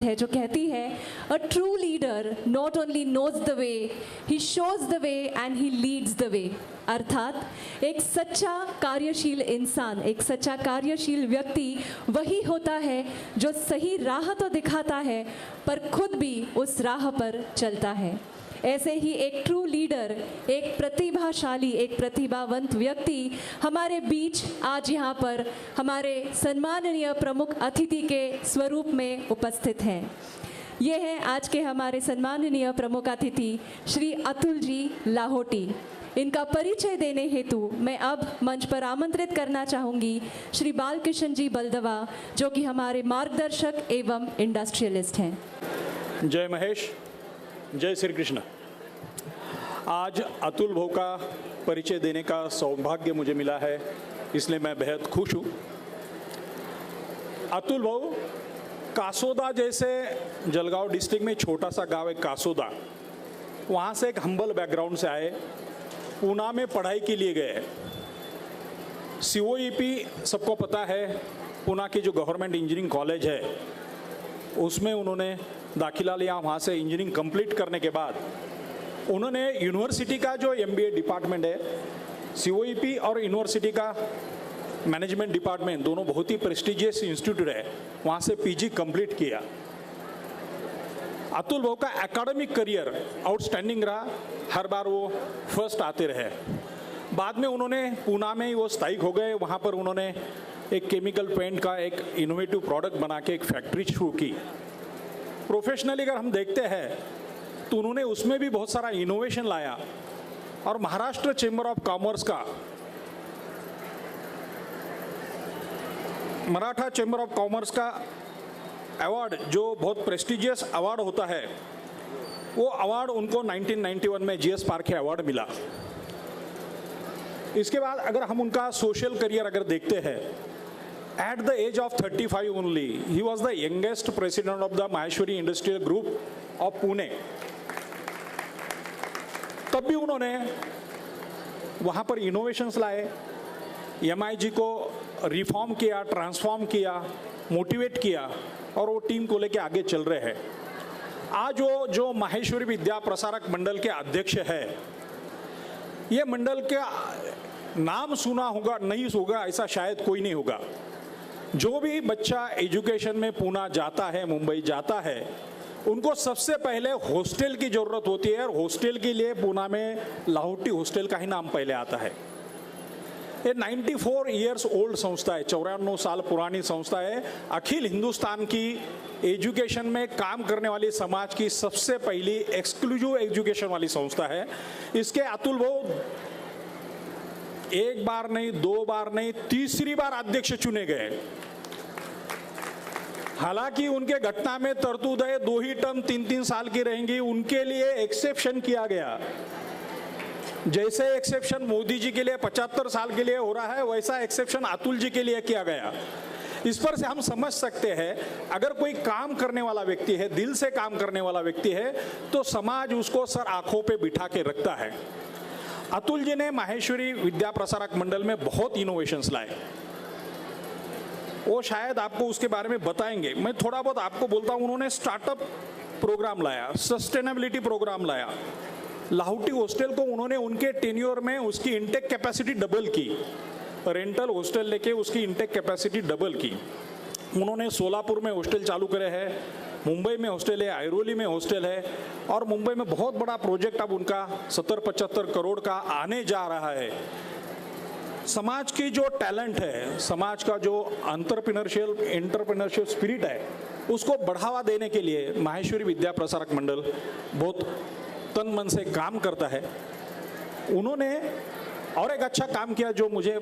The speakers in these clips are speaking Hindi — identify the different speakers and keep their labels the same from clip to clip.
Speaker 1: है जो कहती है a true leader not only knows the way, he shows the way and he leads the way. अर्थात एक सच्चा कार्यशील इंसान, एक सच्चा कार्यशील व्यक्ति वही होता है जो सही राह तो दिखाता है पर खुद भी उस राह पर चलता है। ऐसे ही एक ट्रू लीडर, एक प्रतिभाशाली, एक प्रतिभावंत व्यक्ति हमारे बीच आज यहाँ पर हमारे सम्माननीय प्रमुख अतिथि के स्वरूप में उपस्थित हैं। ये हैं आज के हमारे सम्माननीय प्रमुख अतिथि श्री अतुल जी लाहोटी। इनका परिचय देने हेतु मैं अब मंच पर आमंत्रित करना चाहूँगी श्री बालकिशन जी बलदवा, जो कि हमारे मार्गदर्शक एवं इंडस्ट्रियलिस्ट हैं।
Speaker 2: जय महेश, जय श्री कृष्ण। आज अतुल भाऊ का परिचय देने का सौभाग्य मुझे मिला है, इसलिए मैं बेहद खुश हूँ। अतुल भाऊ कासोदा जैसे जलगांव डिस्ट्रिक्ट में छोटा सा गांव है कासोदा, वहाँ से एक हम्बल बैकग्राउंड से आए, पूना में पढ़ाई के लिए गए। COEP सबको पता है, पूना की जो गवर्नमेंट इंजीनियरिंग कॉलेज है उसमें उन्होंने दाखिला लिया। वहाँ से इंजीनियरिंग कंप्लीट करने के बाद उन्होंने यूनिवर्सिटी का जो MBA डिपार्टमेंट है, COEP और यूनिवर्सिटी का मैनेजमेंट डिपार्टमेंट दोनों बहुत ही प्रेस्टिजियस इंस्टीट्यूट है, वहाँ से PG कंप्लीट किया। अतुल भाऊ का एकेडमिक करियर आउटस्टैंडिंग रहा, हर बार वो फर्स्ट आते रहे। बाद में उन्होंने पूना में ही वो स्थायिक हो गए। वहाँ पर उन्होंने एक केमिकल पेंट का एक इनोवेटिव प्रोडक्ट बना के एक फैक्ट्री शुरू की। प्रोफेशनली अगर हम देखते हैं तो उन्होंने उसमें भी बहुत सारा इनोवेशन लाया और महाराष्ट्र चेंबर ऑफ कॉमर्स का, मराठा चेंबर ऑफ कॉमर्स का अवार्ड, जो बहुत प्रेस्टिजियस अवार्ड होता है, वो अवार्ड उनको 1991 में GS पार्के अवार्ड मिला। इसके बाद अगर हम उनका सोशल करियर अगर देखते हैं, at the age of 35 only he was the youngest president of the Maheshwari industrial group of Pune. तब भी उन्होंने वहाँ पर इनोवेशंस लाए, MIG को रिफॉर्म किया, ट्रांसफॉर्म किया, मोटिवेट किया और वो टीम को लेके आगे चल रहे हैं। आज वो जो माहेश्वरी विद्या प्रसारक मंडल के अध्यक्ष है, ये मंडल का नाम सुना होगा, नहीं होगा ऐसा शायद कोई नहीं होगा। जो भी बच्चा एजुकेशन में पूना जाता है, मुंबई जाता है, उनको सबसे पहले हॉस्टल की ज़रूरत होती है और हॉस्टल के लिए पूना में लाहोटी हॉस्टल का ही नाम पहले आता है। ये 94 ईयर्स ओल्ड संस्था है, 94 साल पुरानी संस्था है। अखिल हिंदुस्तान की एजुकेशन में काम करने वाली समाज की सबसे पहली एक्सक्लूसिव एजुकेशन वाली संस्था है। इसके अतुल भाऊ एक बार नहीं, दो बार नहीं, तीसरी बार अध्यक्ष चुने गए। हालांकि उनके घटना में तरतूद है 2 ही टर्म 3-3 साल की रहेंगी, उनके लिए एक्सेप्शन किया गया। जैसे एक्सेप्शन मोदी जी के लिए 75 साल के लिए हो रहा है, वैसा एक्सेप्शन अतुल जी के लिए किया गया। इस पर से हम समझ सकते हैं, अगर कोई काम करने वाला व्यक्ति है, दिल से काम करने वाला व्यक्ति है, तो समाज उसको सर आंखों पे बिठा के रखता है। अतुल जी ने माहेश्वरी विद्या प्रसारक मंडल में बहुत इनोवेशंस लाए, वो शायद आपको उसके बारे में बताएंगे। मैं थोड़ा बहुत आपको बोलता हूँ। उन्होंने स्टार्टअप प्रोग्राम लाया, सस्टेनेबिलिटी प्रोग्राम लाया। लाहोटी हॉस्टल को उन्होंने उनके टेन्योर में उसकी इंटेक कैपेसिटी डबल की, रेंटल हॉस्टल लेके उसकी इंटेक कैपेसिटी डबल की। उन्होंने सोलापुर में हॉस्टल चालू करे हैं, मुंबई में हॉस्टल है, आयरोली में हॉस्टल है और मुंबई में बहुत बड़ा प्रोजेक्ट अब उनका 70-75 करोड़ का आने जा रहा है। समाज की जो टैलेंट है, समाज का जो एंटरप्रेन्योरशिप स्पिरिट है, उसको बढ़ावा देने के लिए माहेश्वरी विद्या प्रसारक मंडल बहुत तन मन से काम करता है। उन्होंने और एक अच्छा काम किया जो मुझे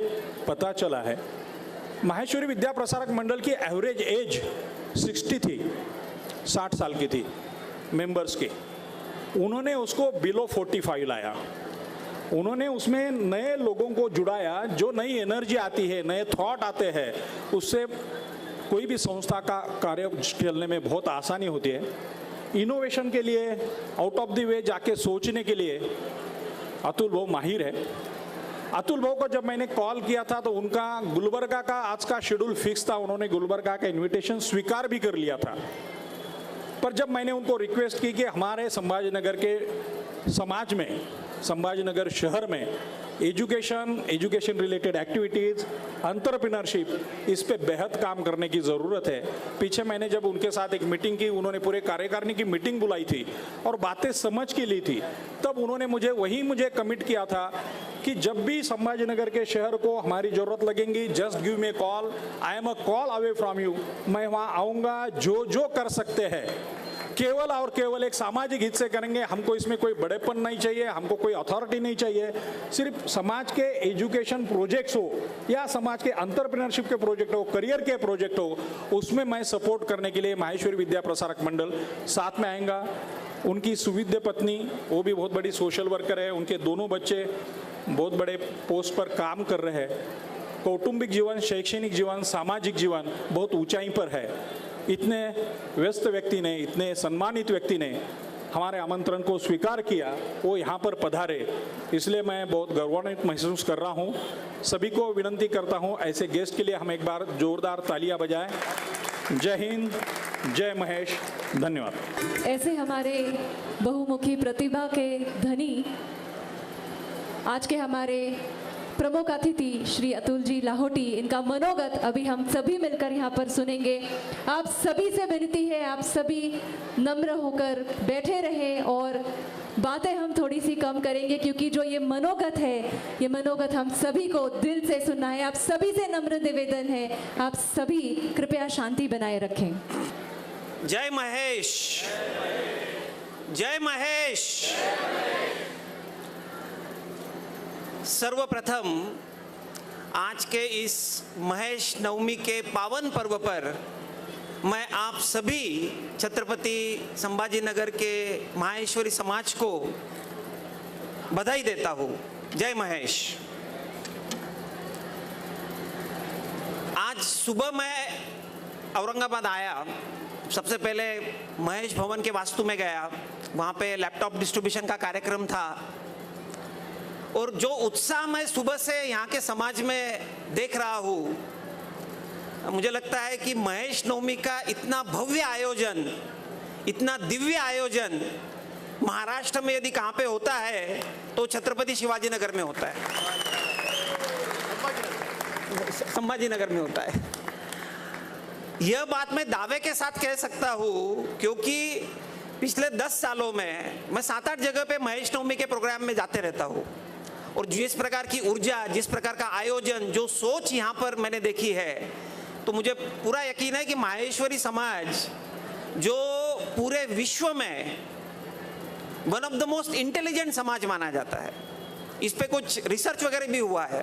Speaker 2: पता चला है, माहेश्वरी विद्या प्रसारक मंडल की एवरेज एज 60 थी, 60 साल की थी मेंबर्स की। उन्होंने उसको बिलो 45 लाया। उन्होंने उसमें नए लोगों को जुड़ाया, जो नई एनर्जी आती है, नए थॉट आते हैं, उससे कोई भी संस्था का कार्य चलने में बहुत आसानी होती है। इनोवेशन के लिए, आउट ऑफ द वे जाके सोचने के लिए अतुल भाऊ माहिर है। अतुल भाऊ को जब मैंने कॉल किया था तो उनका गुलबर्गा का आज का शेड्यूल फिक्स था, उन्होंने गुलबर्गा का इनविटेशन स्वीकार भी कर लिया था। पर जब मैंने उनको रिक्वेस्ट की कि हमारे संभाजीनगर के समाज में, संभाजीनगर शहर में एजुकेशन रिलेटेड एक्टिविटीज़, एंटरप्रेन्योरशिप, इस पे बेहद काम करने की ज़रूरत है। पीछे मैंने जब उनके साथ एक मीटिंग की, उन्होंने पूरे कार्यकारिणी की मीटिंग बुलाई थी और बातें समझ के ली थी, तब उन्होंने मुझे कमिट किया था कि जब भी संभाजीनगर के शहर को हमारी ज़रूरत लगेगी, just give me call, I am a call away from you, मैं वहाँ आऊँगा, जो कर सकते हैं केवल और केवल एक सामाजिक हित से करेंगे। हमको इसमें कोई बड़ेपन नहीं चाहिए, हमको कोई अथॉरिटी नहीं चाहिए, सिर्फ समाज के एजुकेशन प्रोजेक्ट्स हो या समाज के एंटरप्रेन्योरशिप के प्रोजेक्ट हो, करियर के प्रोजेक्ट हो, उसमें मैं सपोर्ट करने के लिए माहेश्वरी विद्या प्रसारक मंडल साथ में आएगा। उनकी सुविद्या पत्नी, वो भी बहुत बड़ी सोशल वर्कर है, उनके दोनों बच्चे बहुत बड़े पोस्ट पर काम कर रहे हैं। कौटुंबिक जीवन, शैक्षणिक जीवन, सामाजिक जीवन बहुत ऊंचाई पर है। इतने व्यस्त व्यक्ति ने, इतने सम्मानित व्यक्ति ने हमारे आमंत्रण को स्वीकार किया, वो यहाँ पर पधारे, इसलिए मैं बहुत गौरवान्वित महसूस कर रहा हूँ। सभी को विनती करता हूँ, ऐसे गेस्ट के लिए हम एक बार जोरदार तालियां बजाएं। जय हिंद, जय महेश, धन्यवाद।
Speaker 1: ऐसे हमारे बहुमुखी प्रतिभा के धनी आज के हमारे प्रमुख अतिथि श्री अतुल जी लाहौटी, इनका मनोगत अभी हम सभी मिलकर यहाँ पर सुनेंगे। आप सभी से विनती है, आप सभी नम्र होकर बैठे रहें और बातें हम थोड़ी सी कम करेंगे, क्योंकि जो ये मनोगत है, ये मनोगत हम सभी को दिल से सुनना है। आप सभी से नम्र निवेदन है, आप सभी कृपया शांति बनाए रखें।
Speaker 3: जय महेश, जय महेश। सर्वप्रथम आज के इस महेश नवमी के पावन पर्व पर मैं आप सभी छत्रपति संभाजीनगर के माहेश्वरी समाज को बधाई देता हूँ। जय महेश। आज सुबह मैं औरंगाबाद आया, सबसे पहले महेश भवन के वास्तु में गया, वहाँ पे लैपटॉप डिस्ट्रीब्यूशन का कार्यक्रम था और जो उत्साह मैं सुबह से यहाँ के समाज में देख रहा हूँ, मुझे लगता है कि महेश नवमी का इतना भव्य आयोजन, इतना दिव्य आयोजन महाराष्ट्र में यदि कहाँ पे होता है तो छत्रपति शिवाजीनगर में होता है, संभाजीनगर में होता है। यह बात मैं दावे के साथ कह सकता हूँ क्योंकि पिछले 10 सालों में मैं 7-8 जगह पे महेश नवमी के प्रोग्राम में जाते रहता हूँ और जिस प्रकार की ऊर्जा, जिस प्रकार का आयोजन, जो सोच यहाँ पर मैंने देखी है, तो मुझे पूरा यकीन है कि माहेश्वरी समाज जो पूरे विश्व में one of the most intelligent समाज माना जाता है, इस पे कुछ रिसर्च वगैरह भी हुआ है,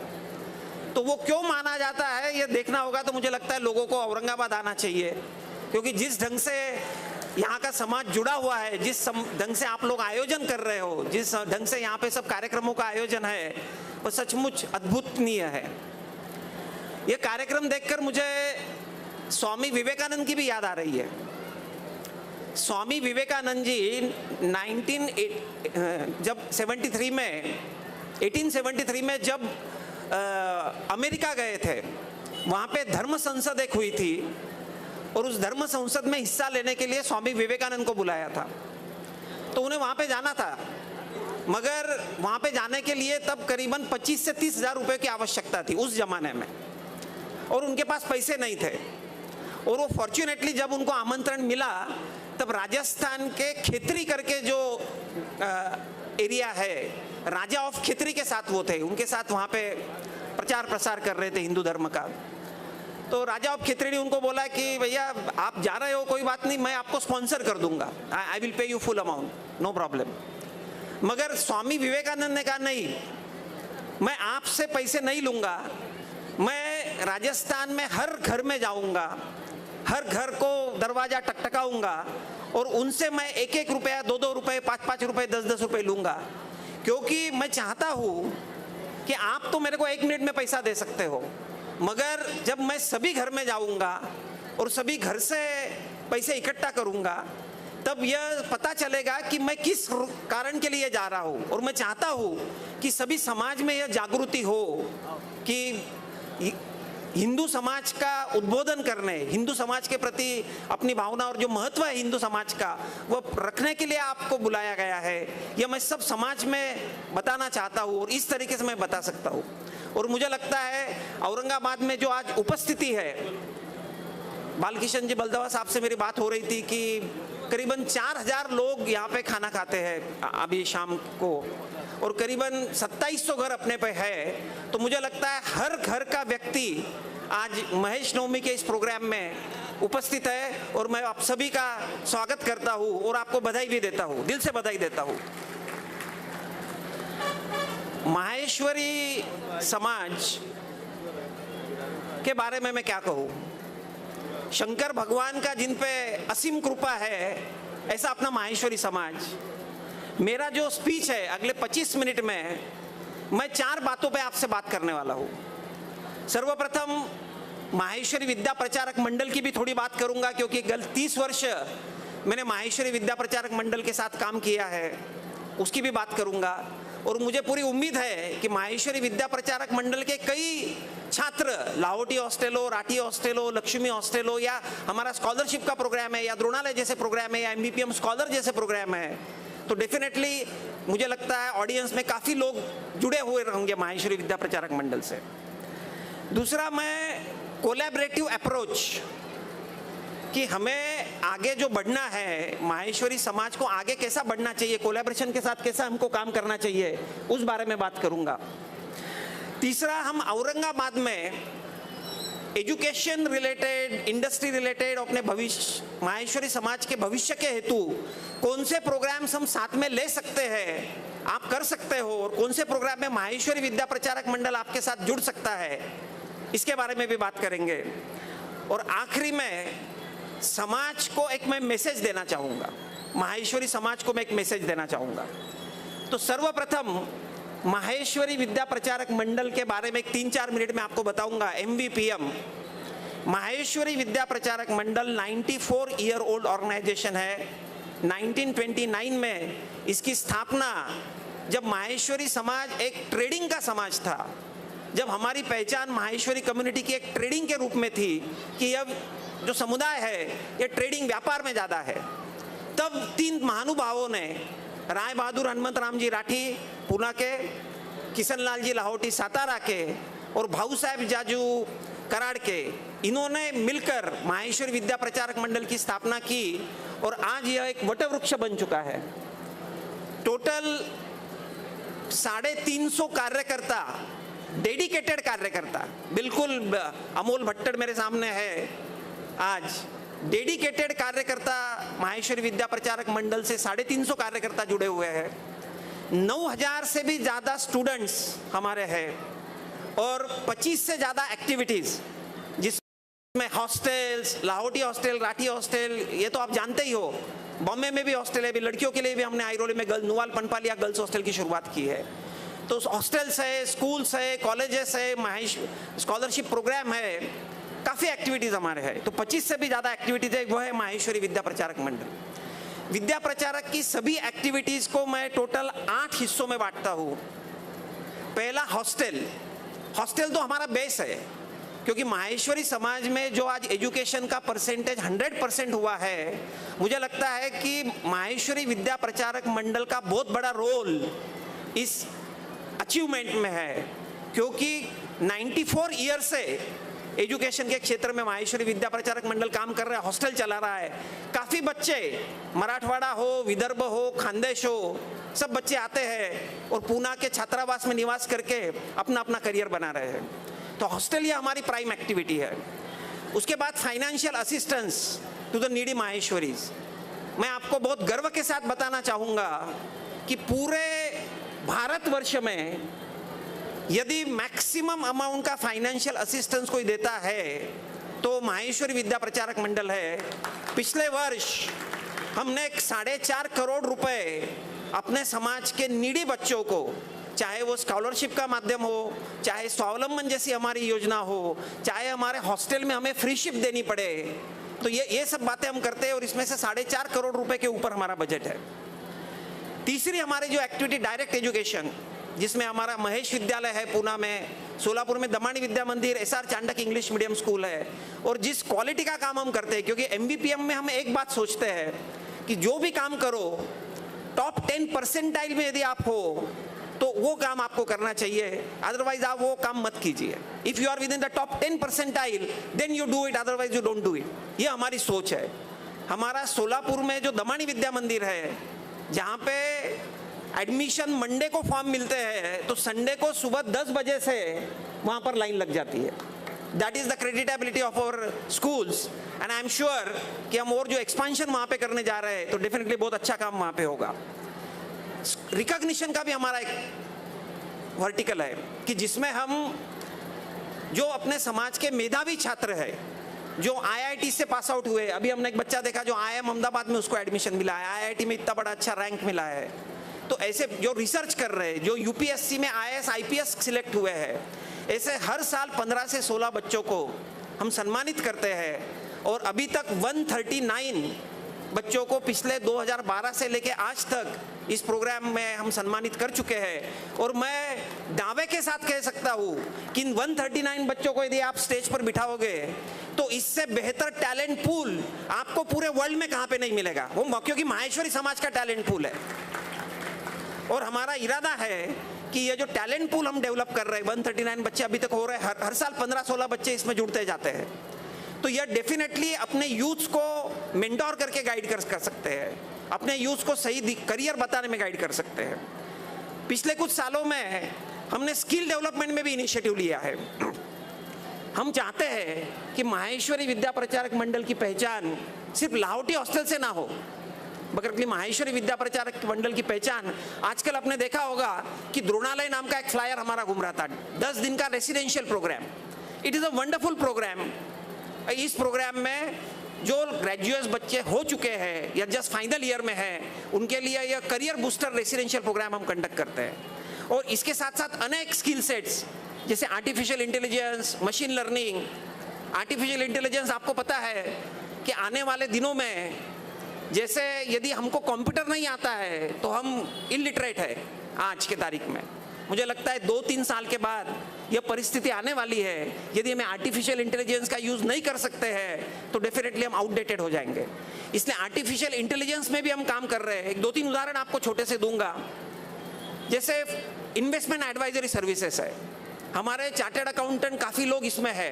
Speaker 3: तो वो क्यों माना जाता है ये देखना होगा। तो मुझे लगता है लोगों को औरंगाबाद आना चाहिए, क्योंकि जिस ढंग से यहाँ का समाज जुड़ा हुआ है, जिस ढंग से आप लोग आयोजन कर रहे हो, जिस ढंग से यहाँ पे सब कार्यक्रमों का आयोजन है, वो सचमुच अद्भुतनीय है। ये कार्यक्रम देखकर मुझे स्वामी विवेकानंद की भी याद आ रही है। स्वामी विवेकानंद जी 1873 में जब अमेरिका गए थे, वहाँ पे धर्म संसद एक हुई थी और उस धर्म संसद में हिस्सा लेने के लिए स्वामी विवेकानंद को बुलाया था। तो उन्हें वहाँ पे जाना था, मगर वहाँ पे जाने के लिए तब करीबन 25 से 30 हज़ार रुपये की आवश्यकता थी उस जमाने में, और उनके पास पैसे नहीं थे। और वो फॉर्चुनेटली जब उनको आमंत्रण मिला तब राजस्थान के खेतरी करके जो एरिया है, राजा ऑफ खेतरी के साथ वो थे, उनके साथ वहाँ पे प्रचार प्रसार कर रहे थे हिंदू धर्म का। तो राजा ऑफ खेतरी ने उनको बोला कि भैया आप जा रहे हो, कोई बात नहीं, मैं आपको स्पॉन्सर कर दूंगा, I will pay you full amount, no problem. मगर स्वामी विवेकानंद ने कहा नहीं, मैं आपसे पैसे नहीं लूंगा, मैं राजस्थान में हर घर में जाऊंगा, हर घर को दरवाजा टकटकाऊंगा और उनसे मैं 1-1 रुपया, 2-2 रुपये, 5-5 रुपये, 10-10 रुपये लूंगा, क्योंकि मैं चाहता हूँ कि आप तो मेरे को 1 मिनट में पैसा दे सकते हो, मगर जब मैं सभी घर में जाऊंगा और सभी घर से पैसे इकट्ठा करूंगा, तब यह पता चलेगा कि मैं किस कारण के लिए जा रहा हूँ। और मैं चाहता हूँ कि सभी समाज में यह जागृति हो कि हिंदू समाज का उद्बोधन करने, हिंदू समाज के प्रति अपनी भावना और जो महत्व है हिंदू समाज का वो रखने के लिए आपको बुलाया गया है। यह मैं सब समाज में बताना चाहता हूँ और इस तरीके से मैं बता सकता हूँ। और मुझे लगता है औरंगाबाद में जो आज उपस्थिति है, बालकिशन जी बलदवा साहब से मेरी बात हो रही थी कि करीबन 4000 लोग यहाँ पे खाना खाते हैं अभी शाम को और करीबन 2700 घर अपने पे है। तो मुझे लगता है हर घर का व्यक्ति आज महेश नवमी के इस प्रोग्राम में उपस्थित है और मैं आप सभी का स्वागत करता हूँ और आपको बधाई भी देता हूँ, दिल से बधाई देता हूँ। माहेश्वरी समाज के बारे में मैं क्या कहूँ, शंकर भगवान का जिन पे असीम कृपा है ऐसा अपना माहेश्वरी समाज। मेरा जो स्पीच है अगले 25 मिनट में मैं 4 बातों पे आपसे बात करने वाला हूँ। सर्वप्रथम माहेश्वरी विद्या प्रचारक मंडल की भी थोड़ी बात करूंगा क्योंकि 30 वर्ष मैंने माहेश्वरी विद्या प्रचारक मंडल के साथ काम किया है, उसकी भी बात करूंगा। और मुझे पूरी उम्मीद है कि माहेश्वरी विद्या प्रचारक मंडल के कई छात्र लाहौटी हॉस्टल हो, राठी हॉस्टल हो, लक्ष्मी हॉस्टल हो या हमारा स्कॉलरशिप का प्रोग्राम है या द्रोणालय जैसे प्रोग्राम है या MBPM स्कॉलर जैसे प्रोग्राम है, तो डेफिनेटली मुझे लगता है ऑडियंस में काफ़ी लोग जुड़े हुए होंगे माहेश्वरी विद्या प्रचारक मंडल से। दूसरा, मैं कोलैबोरेटिव अप्रोच कि हमें आगे जो बढ़ना है, माहेश्वरी समाज को आगे कैसा बढ़ना चाहिए, कोलैबोरेशन के साथ कैसा हमको काम करना चाहिए, उस बारे में बात करूंगा। तीसरा, हम औरंगाबाद में एजुकेशन रिलेटेड, इंडस्ट्री रिलेटेड अपने भविष्य, माहेश्वरी समाज के भविष्य के हेतु कौन से प्रोग्राम्स हम साथ में ले सकते हैं, आप कर सकते हो, और कौन से प्रोग्राम में माहेश्वरी विद्या प्रचारक मंडल आपके साथ जुड़ सकता है, इसके बारे में भी बात करेंगे। और आखिरी में समाज को एक मैं मैसेज देना चाहूँगा, माहेश्वरी समाज को मैं एक मैसेज देना चाहूँगा। तो सर्वप्रथम माहेश्वरी विद्या प्रचारक मंडल के बारे में 3-4 मिनट में आपको बताऊंगा। MVPM माहेश्वरी विद्या प्रचारक मंडल 94 ईयर ओल्ड ऑर्गेनाइजेशन है। 1929 में इसकी स्थापना, जब माहेश्वरी समाज एक ट्रेडिंग का समाज था, जब हमारी पहचान माहेश्वरी कम्युनिटी की एक ट्रेडिंग के रूप में थी कि अब जो समुदाय है ये ट्रेडिंग व्यापार में ज़्यादा है, तब 3 महानुभावों ने, राय बहादुर हनुमंत राम जी राठी पूना के, किशन लाल जी लाहौटी सातारा के और भाऊ साहब जाजू कराड़ के, इन्होंने मिलकर माहेश्वरी विद्या प्रचारक मंडल की स्थापना की और आज यह एक वटवृक्ष बन चुका है। टोटल 350 कार्यकर्ता, डेडिकेटेड कार्यकर्ता, बिल्कुल अमोल भट्टर मेरे सामने है, आज डेडिकेटेड कार्यकर्ता माहेश्वरी विद्या प्रचारक मंडल से 350 कार्यकर्ता जुड़े हुए हैं। 9000 से भी ज़्यादा स्टूडेंट्स हमारे हैं और 25 से ज़्यादा एक्टिविटीज़, जिसमें hostels, Lahoti hostel, Rathi hostel, ये तो आप जानते ही हो, बॉम्बे में भी हॉस्टल है, भी लड़कियों के लिए भी हमने आइरोली में नुवाल पनपालिया गर्ल्स हॉस्टल की शुरुआत की है। तो हॉस्टल्स है, स्कूल्स है, कॉलेजेस है, स्कॉलरशिप प्रोग्राम है, काफ़ी एक्टिविटीज़ हमारे हैं। तो 25 से भी ज़्यादा एक्टिविटीज़ है, वो है माहेश्वरी विद्या प्रचारक मंडल। विद्या प्रचारक की सभी एक्टिविटीज़ को मैं टोटल 8 हिस्सों में बांटता हूँ। पहला, हॉस्टल तो हमारा बेस है, क्योंकि माहेश्वरी समाज में जो आज एजुकेशन का परसेंटेज 100% हुआ है, मुझे लगता है कि माहेश्वरी विद्या प्रचारक मंडल का बहुत बड़ा रोल इस अचीवमेंट में है, क्योंकि 94 ईयर से एजुकेशन के क्षेत्र में माहेश्वरी विद्या प्रचारक मंडल काम कर रहा है, हॉस्टल चला रहा है। काफ़ी बच्चे, मराठवाड़ा हो, विदर्भ हो, खानदेश हो, सब बच्चे आते हैं और पूना के छात्रावास में निवास करके अपना अपना करियर बना रहे हैं। तो हॉस्टल ये हमारी प्राइम एक्टिविटी है। उसके बाद financial assistance to the needy माहेश्वरीज। मैं आपको बहुत गर्व के साथ बताना चाहूँगा कि पूरे भारतवर्ष में यदि मैक्सिमम अमाउंट का फाइनेंशियल असिस्टेंस कोई देता है तो माहेश्वरी विद्या प्रचारक मंडल है। पिछले वर्ष हमने 4.5 करोड़ रुपए अपने समाज के नीडी बच्चों को, चाहे वो स्कॉलरशिप का माध्यम हो, चाहे स्वावलंबन जैसी हमारी योजना हो, चाहे हमारे हॉस्टल में हमें फ्री शिप देनी पड़े, तो ये सब बातें हम करते हैं और इसमें से 4.5 करोड़ रुपए के ऊपर हमारा बजट है। तीसरी हमारी जो एक्टिविटी डायरेक्ट एजुकेशन, जिसमें हमारा महेश विद्यालय है पूना में, सोलापुर में दमानी विद्या मंदिर, SR Chandak English medium school है। और जिस क्वालिटी का काम हम करते हैं, क्योंकि MBPM में हम एक बात सोचते हैं कि जो भी काम करो टॉप 10 परसेंटाइल में यदि आप हो तो वो काम आपको करना चाहिए, अदरवाइज आप वो काम मत कीजिए। If you are within the top 10 percentile then you do it, otherwise you don't do it. ये हमारी सोच है। हमारा सोलापुर में जो दमानी विद्या मंदिर है, जहाँ पे एडमिशन मंडे को फॉर्म मिलते हैं तो संडे को सुबह 10 बजे से वहाँ पर लाइन लग जाती है। That is the creditability of our schools and I am sure कि हम और जो एक्सपांशन वहाँ पे करने जा रहे हैं तो डेफिनेटली बहुत अच्छा काम वहाँ पे होगा। रिकॉग्निशन का भी हमारा एक वर्टिकल है कि जिसमें हम जो अपने समाज के मेधावी छात्र है, जो IIT से पास आउट हुए, अभी हमने एक बच्चा देखा जो IIM अहमदाबाद में उसको एडमिशन मिला है, IIT में इतना बड़ा अच्छा रैंक मिला है। तो ऐसे जो रिसर्च कर रहे हैं, जो UPSC में IAS IPS सिलेक्ट हुए हैं, ऐसे हर साल 15 से 16 बच्चों को हम सम्मानित करते हैं। और अभी तक 139 बच्चों को पिछले 2012 से लेके आज तक इस प्रोग्राम में हम सम्मानित कर चुके हैं। और मैं दावे के साथ कह सकता हूँ कि इन 139 बच्चों को यदि आप स्टेज पर बिठाओगे तो इससे बेहतर टैलेंट पूल आपको पूरे वर्ल्ड में कहाँ पे नहीं मिलेगा, वो क्योंकि माहेश्वरी समाज का टैलेंट पूल है। और हमारा इरादा है कि ये जो टैलेंट पूल हम डेवलप कर रहे हैं, 139 बच्चे अभी तक हो रहे हैं, हर साल 15-16 बच्चे इसमें जुड़ते जाते हैं। तो यह डेफिनेटली अपने यूथ को मेंटोर करके गाइड कर सकते हैं, अपने यूथ को सही करियर बताने में गाइड कर सकते हैं। पिछले कुछ सालों में हमने स्किल डेवलपमेंट में भी इनिशिएटिव लिया है। हम चाहते हैं कि माहेश्वरी विद्या प्रचारक मंडल की पहचान सिर्फ लाहौटी हॉस्टल से ना हो, बल्कि माहेश्वरी विद्या प्रचारक मंडल की पहचान, आजकल आपने देखा होगा कि द्रोणालय नाम का एक फ्लायर हमारा घूम रहा था, 10 दिन का residential program. It is a wonderful program. इस प्रोग्राम में जो ग्रेजुएट बच्चे हो चुके हैं या जस्ट फाइनल ईयर में हैं, उनके लिए यह करियर बूस्टर रेसिडेंशियल प्रोग्राम हम कंडक्ट करते हैं। और इसके साथ साथ अनेक स्किल सेट्स जैसे artificial intelligence, machine learning. Artificial intelligence आपको पता है कि आने वाले दिनों में, जैसे यदि हमको कंप्यूटर नहीं आता है तो हम इलिटरेट है आज के तारीख में, मुझे लगता है 2-3 साल के बाद यह परिस्थिति आने वाली है। यदि हमें आर्टिफिशियल इंटेलिजेंस का यूज़ नहीं कर सकते हैं तो डेफिनेटली हम आउटडेटेड हो जाएंगे। इसलिए आर्टिफिशियल इंटेलिजेंस में भी हम काम कर रहे हैं। एक 2-3 उदाहरण आपको छोटे से दूंगा। जैसे इन्वेस्टमेंट एडवाइजरी सर्विसेज है, हमारे चार्टर्ड अकाउंटेंट काफ़ी लोग इसमें है,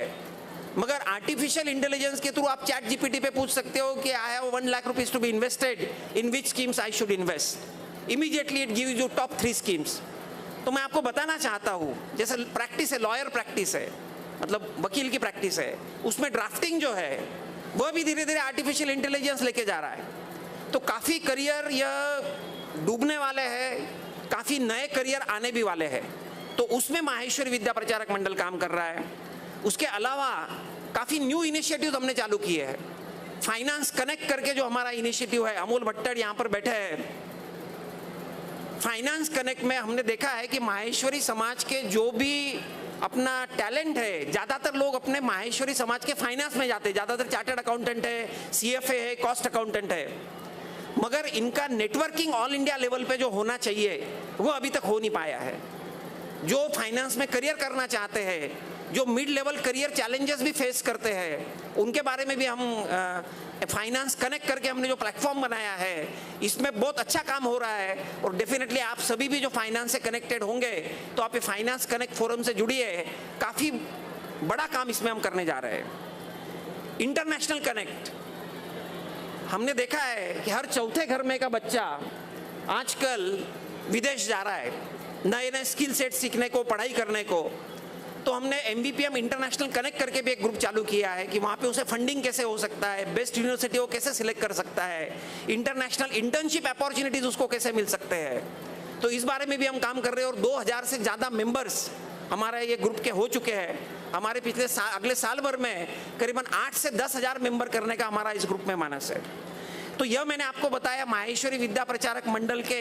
Speaker 3: मगर आर्टिफिशियल इंटेलिजेंस के थ्रू आप चैट GPT पे पूछ सकते हो कि I have 1 lakh rupees to be invested, in which schemes I should invest. Immediately it gives you top 3 schemes. तो मैं आपको बताना चाहता हूँ, जैसे प्रैक्टिस है, लॉयर प्रैक्टिस है, मतलब वकील की प्रैक्टिस है, उसमें ड्राफ्टिंग जो है वह भी धीरे धीरे आर्टिफिशियल इंटेलिजेंस लेके जा रहा है। तो काफ़ी करियर यह डूबने वाले हैं, काफ़ी नए करियर आने भी वाले हैं। तो उसमें माहेश्वरी विद्या प्रचारक मंडल काम कर रहा है। उसके अलावा काफ़ी न्यू इनिशिएटिव हमने चालू किए हैं। फाइनेंस कनेक्ट करके जो हमारा इनिशिएटिव है, अमोल भट्टर यहाँ पर बैठे हैं। फाइनेंस कनेक्ट में हमने देखा है कि माहेश्वरी समाज के जो भी अपना टैलेंट है, ज़्यादातर लोग अपने माहेश्वरी समाज के फाइनेंस में जाते हैं। ज़्यादातर चार्टर्ड अकाउंटेंट है, CFA है, कॉस्ट अकाउंटेंट है, मगर इनका नेटवर्किंग ऑल इंडिया लेवल पे जो होना चाहिए वो अभी तक हो नहीं पाया है। जो फाइनेंस में करियर करना चाहते हैं, जो मिड लेवल करियर चैलेंजेस भी फेस करते हैं, उनके बारे में भी हम फाइनेंस कनेक्ट करके हमने जो प्लेटफॉर्म बनाया है, इसमें बहुत अच्छा काम हो रहा है। और डेफिनेटली आप सभी भी जो फाइनेंस से कनेक्टेड होंगे तो आप ये फाइनेंस कनेक्ट फोरम से जुड़िए। काफ़ी बड़ा काम इसमें हम करने जा रहे हैं। इंटरनेशनल कनेक्ट, हमने देखा है कि हर चौथे घर में का बच्चा आजकल विदेश जा रहा है नए नए स्किल सेट सीखने को, पढ़ाई करने को। तो हमने MBPM इंटरनेशनल कनेक्ट करके भी एक ग्रुप चालू किया है कि वहाँ पे उसे फंडिंग कैसे हो सकता है, बेस्ट यूनिवर्सिटी वो कैसे सिलेक्ट कर सकता है, इंटरनेशनल इंटर्नशिप अपॉर्चुनिटीज उसको कैसे मिल सकते हैं। तो इस बारे में भी हम काम कर रहे हैं। और 2000 से ज़्यादा मेंबर्स हमारे ये ग्रुप के हो चुके हैं। हमारे अगले साल भर में करीबन 8 से 10 हज़ार मेंबर करने का हमारा इस ग्रुप में मानस है। तो यह मैंने आपको बताया माहेश्वरी विद्या प्रचारक मंडल के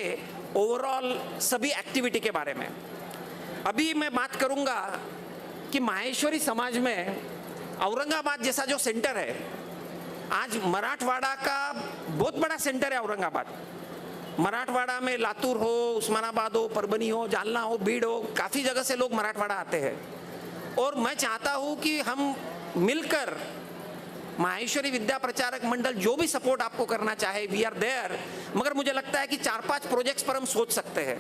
Speaker 3: ओवरऑल सभी एक्टिविटी के बारे में। अभी मैं बात करूंगा कि माहेश्वरी समाज में औरंगाबाद जैसा जो सेंटर है, आज मराठवाड़ा का बहुत बड़ा सेंटर है औरंगाबाद। मराठवाड़ा में लातूर हो, उस्मानाबाद हो, परभनी हो, जालना हो, बीड़ हो, काफ़ी जगह से लोग मराठवाड़ा आते हैं। और मैं चाहता हूँ कि हम मिलकर माहेश्वरी विद्या प्रचारक मंडल जो भी सपोर्ट आपको करना चाहे, वी आर देयर। मगर मुझे लगता है कि 4-5 प्रोजेक्ट्स पर हम सोच सकते हैं।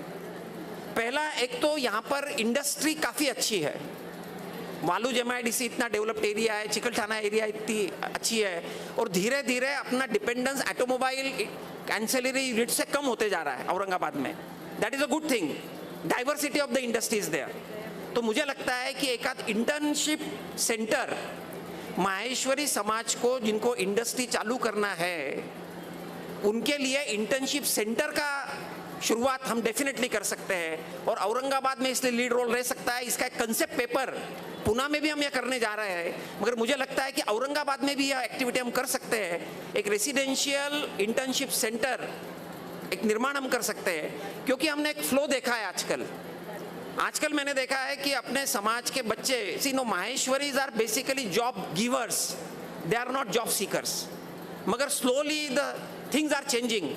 Speaker 3: पहला, एक तो यहाँ पर इंडस्ट्री काफ़ी अच्छी है, वालूज MIDC इतना डेवलप्ड एरिया है, चिकलठाना एरिया इतनी अच्छी है, और धीरे धीरे अपना डिपेंडेंस ऑटोमोबाइल एंसिलरी यूनिट से कम होते जा रहा है औरंगाबाद में। That is a good thing, diversity of the industry is there. तो मुझे लगता है कि एक आध इंटर्नशिप सेंटर माहेश्वरी समाज को, जिनको इंडस्ट्री चालू करना है, उनके लिए इंटर्नशिप सेंटर का शुरुआत हम डेफिनेटली कर सकते हैं। और औरंगाबाद में इसलिए लीड रोल रह सकता है, इसका एक कंसेप्ट पेपर पुणे में भी हम ये करने जा रहे हैं, मगर मुझे लगता है कि औरंगाबाद में भी यह एक्टिविटी हम कर सकते हैं। एक रेसिडेंशियल इंटर्नशिप सेंटर एक निर्माण हम कर सकते हैं, क्योंकि हमने एक फ्लो देखा है आजकल मैंने देखा है कि अपने समाज के बच्चे, see no, Maheshwaris are basically job givers, they are not job seekers. मगर slowly the things are changing.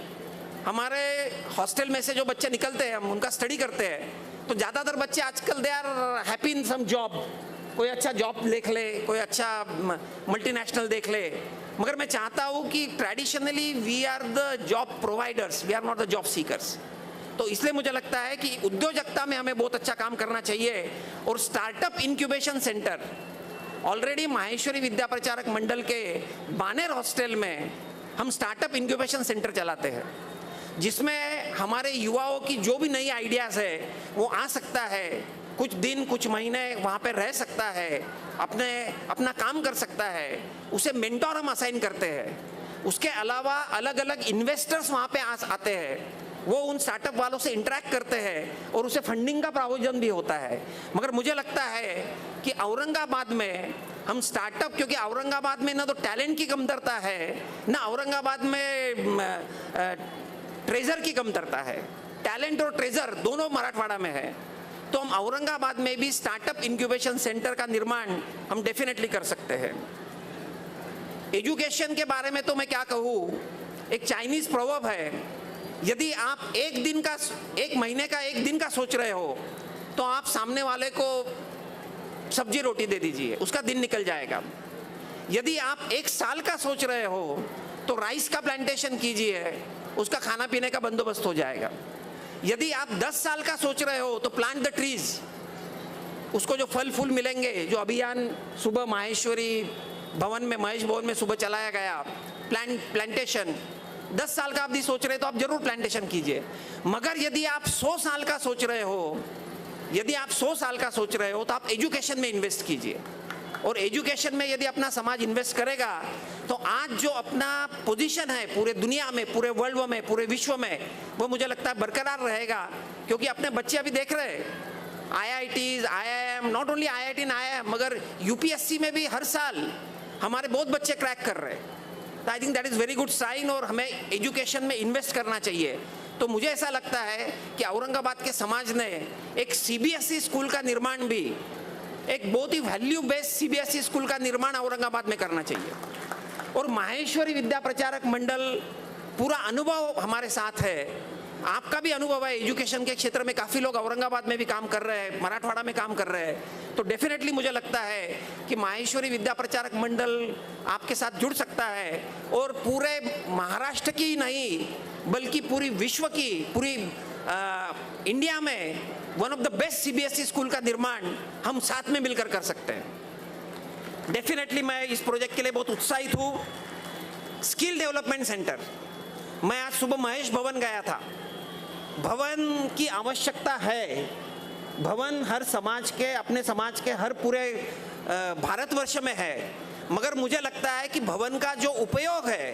Speaker 3: हमारे हॉस्टल में से जो बच्चे निकलते हैं, हम उनका स्टडी करते हैं, तो ज़्यादातर बच्चे आजकल they are happy in some job, कोई अच्छा जॉब देख ले, कोई अच्छा मल्टीनेशनल देख ले। मगर मैं चाहता हूँ कि traditionally we are the job providers, we are not the job seekers. तो इसलिए मुझे लगता है कि उद्योजकता में हमें बहुत अच्छा काम करना चाहिए। और startup incubation centre, already Maheshwari Vidya Pracharak Mandal के बानेर हॉस्टल में हम स्टार्टअप इंक्यूबेशन सेंटर चलाते हैं, जिसमें हमारे युवाओं की जो भी नई आइडियाज़ है वो आ सकता है, कुछ दिन कुछ महीने वहाँ पे रह सकता है, अपना काम कर सकता है, उसे मेंटोर हम असाइन करते हैं। उसके अलावा अलग अलग इन्वेस्टर्स वहाँ पे आते हैं, वो उन स्टार्टअप वालों से इंटरेक्ट करते हैं और उसे फंडिंग का प्रावधान भी होता है। मगर मुझे लगता है कि औरंगाबाद में हम स्टार्टअप, क्योंकि औरंगाबाद में ना तो टैलेंट की कमतरता है, ना औरंगाबाद में ट्रेजर की कमतरता है। टैलेंट और ट्रेजर दोनों मराठवाड़ा में है। तो हम औरंगाबाद में भी स्टार्टअप इंक्यूबेशन सेंटर का निर्माण हम डेफिनेटली कर सकते हैं। एजुकेशन के बारे में तो मैं क्या कहूँ, एक चाइनीज प्रोवर्ब है, यदि आप एक महीने का एक दिन का सोच रहे हो, तो आप सामने वाले को सब्जी रोटी दे दीजिए, उसका दिन निकल जाएगा। यदि आप एक साल का सोच रहे हो, तो राइस का प्लांटेशन कीजिए, उसका खाना पीने का बंदोबस्त हो जाएगा। यदि आप 10 साल का सोच रहे हो, तो प्लांट द ट्रीज, उसको जो फल फूल मिलेंगे, जो अभियान सुबह माहेश्वरी भवन में, महेश भवन में सुबह चलाया गया, प्लांटेशन, 10 साल का आप भी सोच रहे हो तो आप जरूर प्लांटेशन कीजिए। मगर यदि आप 100 साल का सोच रहे हो, तो आप एजुकेशन में इन्वेस्ट कीजिए। और एजुकेशन में यदि अपना समाज इन्वेस्ट करेगा, तो आज जो अपना पोजीशन है पूरे दुनिया में, पूरे वर्ल्ड में, पूरे विश्व में, वो मुझे लगता है बरकरार रहेगा। क्योंकि अपने बच्चे अभी देख रहे हैं IITs, IIM, not only IIT and IIM, मगर UPSC में भी हर साल हमारे बहुत बच्चे क्रैक कर रहे हैं। तो I think that is very good sign, और हमें एजुकेशन में इन्वेस्ट करना चाहिए। तो मुझे ऐसा लगता है कि औरंगाबाद के समाज ने एक CBSE स्कूल का निर्माण भी, एक बहुत ही वैल्यू बेस्ड CBSE स्कूल का निर्माण औरंगाबाद में करना चाहिए। और माहेश्वरी विद्या प्रचारक मंडल, पूरा अनुभव हमारे साथ है, आपका भी अनुभव है एजुकेशन के क्षेत्र में, काफ़ी लोग औरंगाबाद में भी काम कर रहे हैं, मराठवाड़ा में काम कर रहे हैं। तो डेफिनेटली मुझे लगता है कि माहेश्वरी विद्या प्रचारक मंडल आपके साथ जुड़ सकता है, और पूरे महाराष्ट्र की नहीं बल्कि पूरी विश्व की, पूरी इंडिया में one of the best CBSE school का निर्माण हम साथ में मिलकर कर सकते हैं। डेफिनेटली मैं इस प्रोजेक्ट के लिए बहुत उत्साहित हूँ। स्किल डेवलपमेंट सेंटर, मैं आज सुबह महेश भवन गया था। भवन की आवश्यकता है, भवन हर समाज के, अपने समाज के हर पूरे भारतवर्ष में है। मगर मुझे लगता है कि भवन का जो उपयोग है,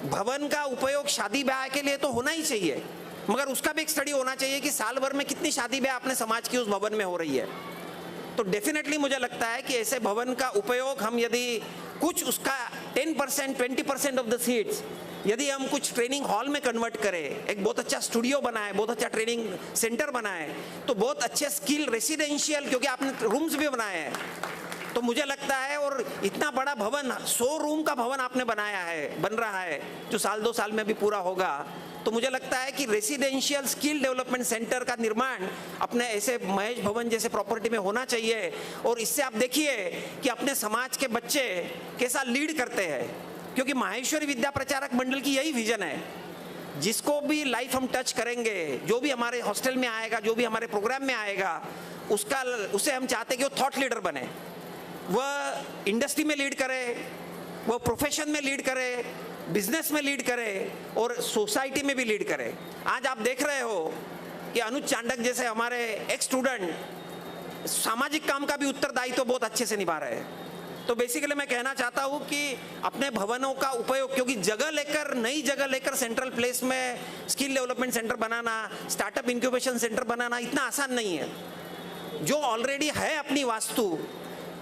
Speaker 3: भवन का उपयोग शादी ब्याह के लिए तो होना ही चाहिए, मगर उसका भी एक स्टडी होना चाहिए कि साल भर में कितनी शादी ब्याह अपने समाज की उस भवन में हो रही है। तो डेफिनेटली मुझे लगता है कि ऐसे भवन का उपयोग हम यदि कुछ उसका 10%, 20% ऑफ द सीट्स यदि हम कुछ ट्रेनिंग हॉल में कन्वर्ट करें, एक बहुत अच्छा स्टूडियो बनाए, बहुत अच्छा ट्रेनिंग सेंटर बनाए, तो बहुत अच्छे स्किल रेसिडेंशियल, क्योंकि आपने रूम्स भी बनाए हैं, तो मुझे लगता है, और इतना बड़ा भवन 100 रूम का भवन आपने बनाया है, बन रहा है, जो साल 2 साल में भी पूरा होगा, तो मुझे लगता है कि रेसिडेंशियल स्किल डेवलपमेंट सेंटर का निर्माण अपने ऐसे महेश भवन जैसे प्रॉपर्टी में होना चाहिए। और इससे आप देखिए कि अपने समाज के बच्चे कैसा लीड करते हैं, क्योंकि माहेश्वरी विद्या प्रचारक मंडल की यही विजन है। जिसको भी लाइफ हम टच करेंगे, जो भी हमारे हॉस्टल में आएगा, जो भी हमारे प्रोग्राम में आएगा, उसे हम चाहते हैं कि वो थॉट लीडर बने, वह इंडस्ट्री में लीड करे, वह प्रोफेशन में लीड करे, बिजनेस में लीड करे और सोसाइटी में भी लीड करे। आज आप देख रहे हो कि अनुज चांडक जैसे हमारे एक्स स्टूडेंट सामाजिक काम का भी उत्तरदायित्व तो बहुत अच्छे से निभा रहे हैं। तो बेसिकली मैं कहना चाहता हूँ कि अपने भवनों का उपयोग, क्योंकि जगह लेकर, नई जगह लेकर सेंट्रल प्लेस में स्किल डेवलपमेंट सेंटर बनाना, स्टार्टअप इंक्यूबेशन सेंटर बनाना इतना आसान नहीं है। जो ऑलरेडी है अपनी वास्तु,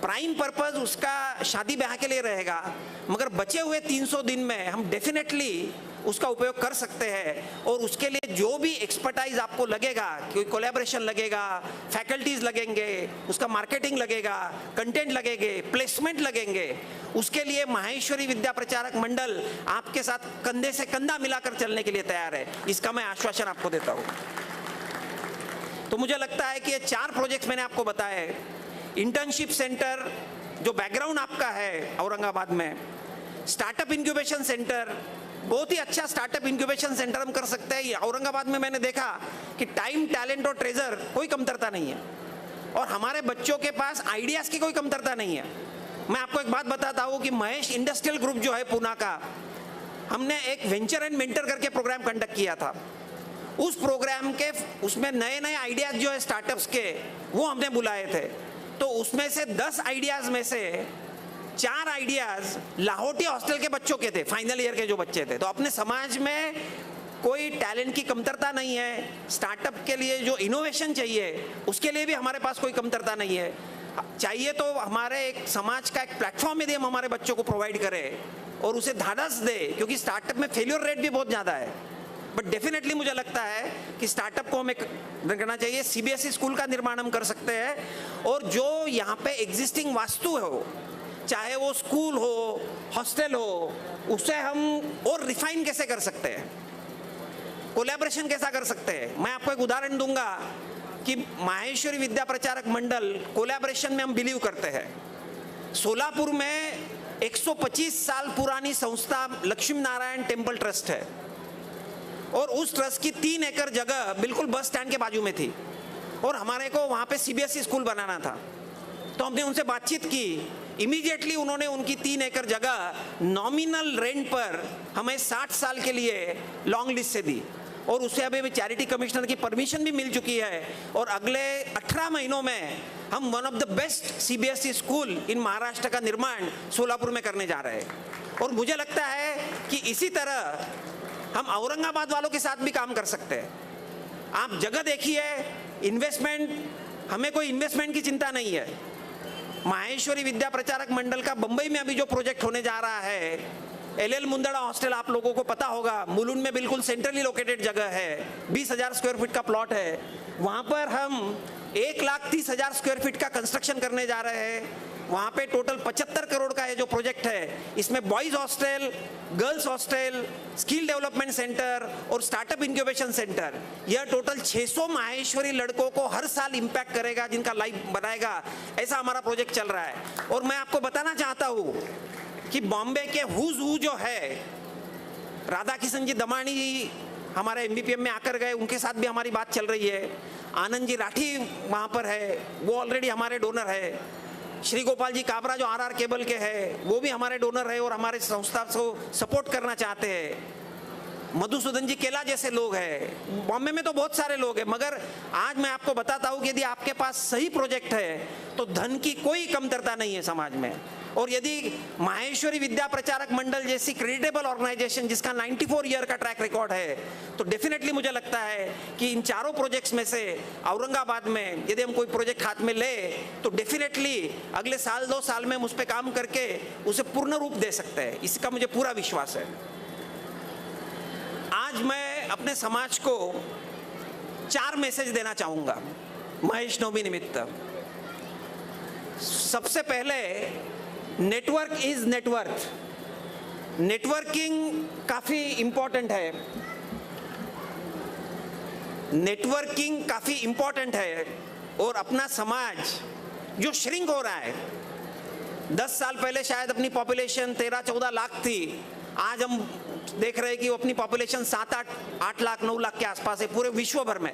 Speaker 3: प्राइम पर्पस उसका शादी ब्याह के लिए रहेगा, मगर बचे हुए 300 दिन में हम डेफिनेटली उसका उपयोग कर सकते हैं। और उसके लिए जो भी एक्सपर्टाइज आपको लगेगा, कोई कोलैबोरेशन लगेगा, फैकल्टीज लगेंगे, उसका मार्केटिंग लगेगा, कंटेंट लगेंगे, प्लेसमेंट लगेंगे, उसके लिए माहेश्वरी विद्या प्रचारक मंडल आपके साथ कंधे से कंधा मिलाकर चलने के लिए तैयार है। इसका मैं आश्वासन आपको देता हूँ। तो मुझे लगता है कि ये 4 प्रोजेक्ट्स मैंने आपको बताए। इंटर्नशिप सेंटर जो बैकग्राउंड आपका है औरंगाबाद में, स्टार्टअप इंक्यूबेशन सेंटर, बहुत ही अच्छा स्टार्टअप इंक्यूबेशन सेंटर हम कर सकते हैं। औरंगाबाद में मैंने देखा कि टाइम, टैलेंट और ट्रेजर कोई कमतरता नहीं है, और हमारे बच्चों के पास आइडियाज की कोई कमतरता नहीं है। मैं आपको एक बात बताता हूँ कि महेश इंडस्ट्रियल ग्रुप जो है पूना का, हमने एक वेंचर एंड मेंटर करके प्रोग्राम कंडक्ट किया था। उस प्रोग्राम के उसमें नए नए आइडियाज जो है स्टार्टअप्स के, वो हमने बुलाए थे। तो उसमें से 10 आइडियाज में से 4 आइडियाज लाहौटी हॉस्टल के बच्चों के थे, फाइनल ईयर के जो बच्चे थे। तो अपने समाज में कोई टैलेंट की कमतरता नहीं है। स्टार्टअप के लिए जो इनोवेशन चाहिए उसके लिए भी हमारे पास कोई कमतरता नहीं है। चाहिए तो हमारे एक समाज का एक प्लेटफॉर्म यदि हम हमारे बच्चों को प्रोवाइड करें और उसे धाड़स दे, क्योंकि स्टार्टअप में फेलियर रेट भी बहुत ज़्यादा है। बट डेफिनेटली मुझे लगता है कि स्टार्टअप को हमें करना चाहिए। सीबीएसई स्कूल का निर्माण हम कर सकते हैं, और जो यहाँ पे एग्जिस्टिंग वास्तु हो, चाहे वो स्कूल हो, हॉस्टल हो, उसे हम और रिफाइन कैसे कर सकते हैं, कोलैबोरेशन कैसा कर सकते हैं। मैं आपको एक उदाहरण दूंगा कि माहेश्वरी विद्या प्रचारक मंडल कोलैबोरेशन में हम बिलीव करते हैं। सोलापुर में 125 साल पुरानी संस्था लक्ष्मी नारायण टेम्पल ट्रस्ट है, और उस ट्रस्ट की 3 एकड़ जगह बिल्कुल बस स्टैंड के बाजू में थी, और हमारे को वहाँ पे सीबीएसई स्कूल बनाना था। तो हमने उनसे बातचीत की। इमीडिएटली उन्होंने उनकी 3 एकड़ जगह नॉमिनल रेंट पर हमें 60 साल के लिए लॉन्ग लिस्ट से दी, और उसे अभी चैरिटी कमिश्नर की परमिशन भी मिल चुकी है। और अगले 18 महीनों में हम one of the best CBSE school इन महाराष्ट्र का निर्माण सोलापुर में करने जा रहे हैं। और मुझे लगता है कि इसी तरह हम औरंगाबाद वालों के साथ भी काम कर सकते हैं। आप जगह देखिए, इन्वेस्टमेंट, हमें कोई इन्वेस्टमेंट की चिंता नहीं है। माहेश्वरी विद्या प्रचारक मंडल का बंबई में अभी जो प्रोजेक्ट होने जा रहा है, एलएल मुंदड़ा हॉस्टल, आप लोगों को पता होगा, मुलुंड में बिल्कुल सेंट्रली लोकेटेड जगह है, 20,000 स्क्वायर फीट का प्लॉट है। वहाँ पर हम 1,30,000 स्क्वायर फीट का कंस्ट्रक्शन करने जा रहे हैं। वहाँ पे टोटल 75 करोड़ का ये जो प्रोजेक्ट है, इसमें boys hostel, girls hostel, skill development centre और स्टार्टअप इंक्यूबेशन सेंटर, यह टोटल 600 माहेश्वरी लड़कों को हर साल इम्पैक्ट करेगा, जिनका लाइफ बनाएगा। ऐसा हमारा प्रोजेक्ट चल रहा है। और मैं आपको बताना चाहता हूँ कि बॉम्बे के हुज हु जो है, राधा किशन जी दमानी जी हमारे एमबीपीएम में आकर गए, उनके साथ भी हमारी बात चल रही है। आनंद जी राठी वहाँ पर है, वो ऑलरेडी हमारे डोनर है। श्री गोपाल जी काबरा जो आरआर केबल के हैं, वो भी हमारे डोनर है और हमारे संस्था को सपोर्ट करना चाहते हैं। मधुसूदन जी केला जैसे लोग हैं। बॉम्बे में तो बहुत सारे लोग हैं, मगर आज मैं आपको बताता हूँ कि यदि आपके पास सही प्रोजेक्ट है तो धन की कोई कमतरता नहीं है समाज में। और यदि माहेश्वरी विद्या प्रचारक मंडल जैसी क्रेडिटेबल ऑर्गेनाइजेशन जिसका 94 ईयर का ट्रैक रिकॉर्ड है, तो डेफिनेटली मुझे लगता है कि इन 4 प्रोजेक्ट्स में से औरंगाबाद में यदि हम कोई प्रोजेक्ट हाथ में ले तो डेफिनेटली अगले साल 2 साल में हम उस पर काम करके उसे पूर्ण रूप दे सकते हैं। इसका मुझे पूरा विश्वास है। आज मैं अपने समाज को 4 मैसेज देना चाहूंगा महेश नवमी निमित्त। सबसे पहले नेटवर्क इज नेटवर्थ। नेटवर्किंग काफ़ी इम्पोर्टेंट है, नेटवर्किंग काफ़ी इम्पोर्टेंट है। और अपना समाज जो श्रिंक हो रहा है, 10 साल पहले शायद अपनी पॉपुलेशन 13-14 लाख थी, आज हम देख रहे हैं कि वो अपनी पॉपुलेशन 7-8 लाख 9 लाख के आसपास है पूरे विश्व भर में।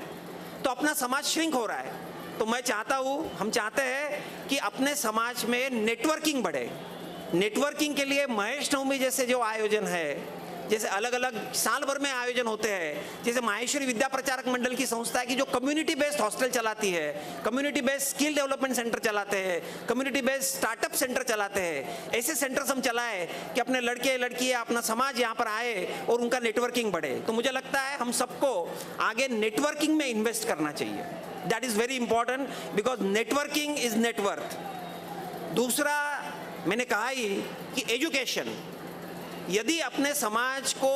Speaker 3: तो अपना समाज श्रिंक हो रहा है। तो मैं चाहता हूँ, हम चाहते हैं कि अपने समाज में नेटवर्किंग बढ़े। नेटवर्किंग के लिए महेश नवमी जैसे जो आयोजन है, जैसे अलग अलग साल भर में आयोजन होते हैं, जैसे माहेश्वरी विद्या प्रचारक मंडल की संस्था है कि जो कम्युनिटी बेस्ड हॉस्टल चलाती है, community based skill development centre चलाते हैं, कम्युनिटी बेस्ड स्टार्टअप सेंटर चलाते हैं। ऐसे सेंटर्स हम चलाए कि अपने लड़के लड़कियां, अपना समाज यहाँ पर आए और उनका नेटवर्किंग बढ़े। तो मुझे लगता है हम सबको आगे नेटवर्किंग में इन्वेस्ट करना चाहिए। That is very important because networking is net worth. दूसरा मैंने कहा ही कि एजुकेशन, यदि अपने समाज को,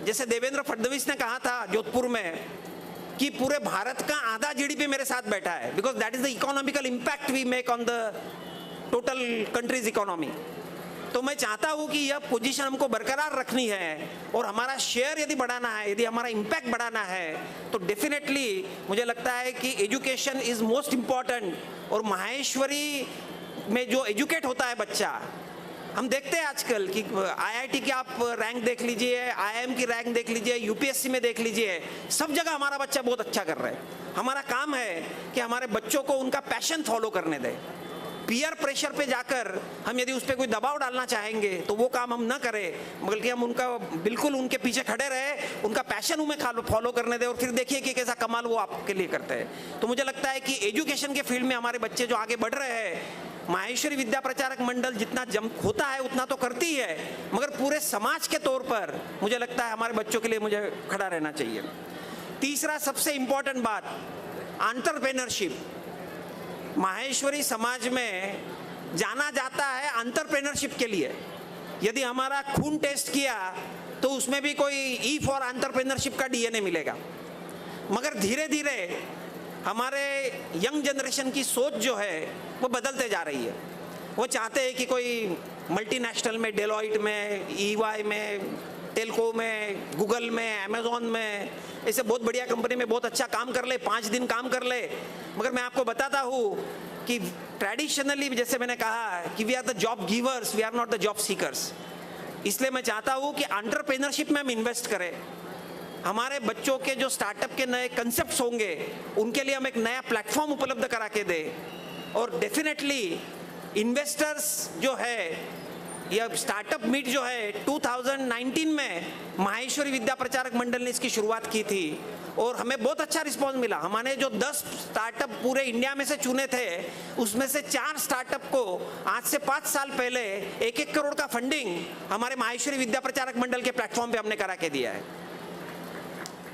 Speaker 3: जैसे देवेंद्र फडणवीस ने कहा था जोधपुर में कि पूरे भारत का आधा जीडीपी मेरे साथ बैठा है, because that is the economical impact we make on the total country's economy. तो मैं चाहता हूं कि यह पोजीशन हमको बरकरार रखनी है और हमारा शेयर यदि बढ़ाना है, यदि हमारा इम्पैक्ट बढ़ाना है, तो डेफिनेटली मुझे लगता है कि एजुकेशन इज मोस्ट इम्पॉर्टेंट। और माहेश्वरी में जो एजुकेट होता है बच्चा, हम देखते हैं आजकल कि आईआईटी की आप रैंक देख लीजिए, आईआईएम की रैंक देख लीजिए, यूपीएससी में देख लीजिए, सब जगह हमारा बच्चा बहुत अच्छा कर रहा है। हमारा काम है कि हमारे बच्चों को उनका पैशन फॉलो करने दें। पीयर प्रेशर पे जाकर हम यदि उस पर कोई दबाव डालना चाहेंगे तो वो काम हम ना करें, बल्कि हम उनका बिल्कुल उनके पीछे खड़े रहे, उनका पैशन उन्हें फॉलो करने दें और फिर देखिए कि कैसा कमाल वो आपके लिए करते हैं। तो मुझे लगता है कि एजुकेशन के फील्ड में हमारे बच्चे जो आगे बढ़ रहे हैं, माहेश्वरी विद्या प्रचारक मंडल जितना जम होता है उतना तो करती है, मगर पूरे समाज के तौर पर मुझे लगता है हमारे बच्चों के लिए मुझे खड़ा रहना चाहिए। तीसरा सबसे इंपॉर्टेंट बात, एंटरप्रेन्योरशिप। माहेश्वरी समाज में जाना जाता है एंटरप्रेन्योरशिप के लिए। यदि हमारा खून टेस्ट किया तो उसमें भी कोई ई फॉर एंटरप्रेन्योरशिप का डीएनए मिलेगा। मगर धीरे धीरे हमारे यंग जनरेशन की सोच जो है वो बदलते जा रही है। वो चाहते हैं कि कोई मल्टीनेशनल में, डेलॉइट में, ईवाई में, टेलको में, गूगल में, अमेजोन में, ऐसे बहुत बढ़िया कंपनी में बहुत अच्छा काम कर ले, 5 दिन काम कर ले। मगर मैं आपको बताता हूँ कि ट्रेडिशनली, जैसे मैंने कहा कि we are the job givers, we are not the job seekers. इसलिए मैं चाहता हूँ कि एंटरप्रेन्योरशिप में हम इन्वेस्ट करें। हमारे बच्चों के जो स्टार्टअप के नए कंसेप्ट्स होंगे उनके लिए हम एक नया प्लेटफॉर्म उपलब्ध करा के दें। और डेफिनेटली इन्वेस्टर्स जो है, यह स्टार्टअप मीट जो है 2019 में माहेश्वरी विद्या प्रचारक मंडल ने इसकी शुरुआत की थी और हमें बहुत अच्छा रिस्पॉन्स मिला। हमने जो 10 स्टार्टअप पूरे इंडिया में से चुने थे, उसमें से 4 स्टार्टअप को आज से 5 साल पहले 1-1 करोड़ का फंडिंग हमारे माहेश्वरी विद्या प्रचारक मंडल के प्लेटफॉर्म पे हमने करा के दिया है।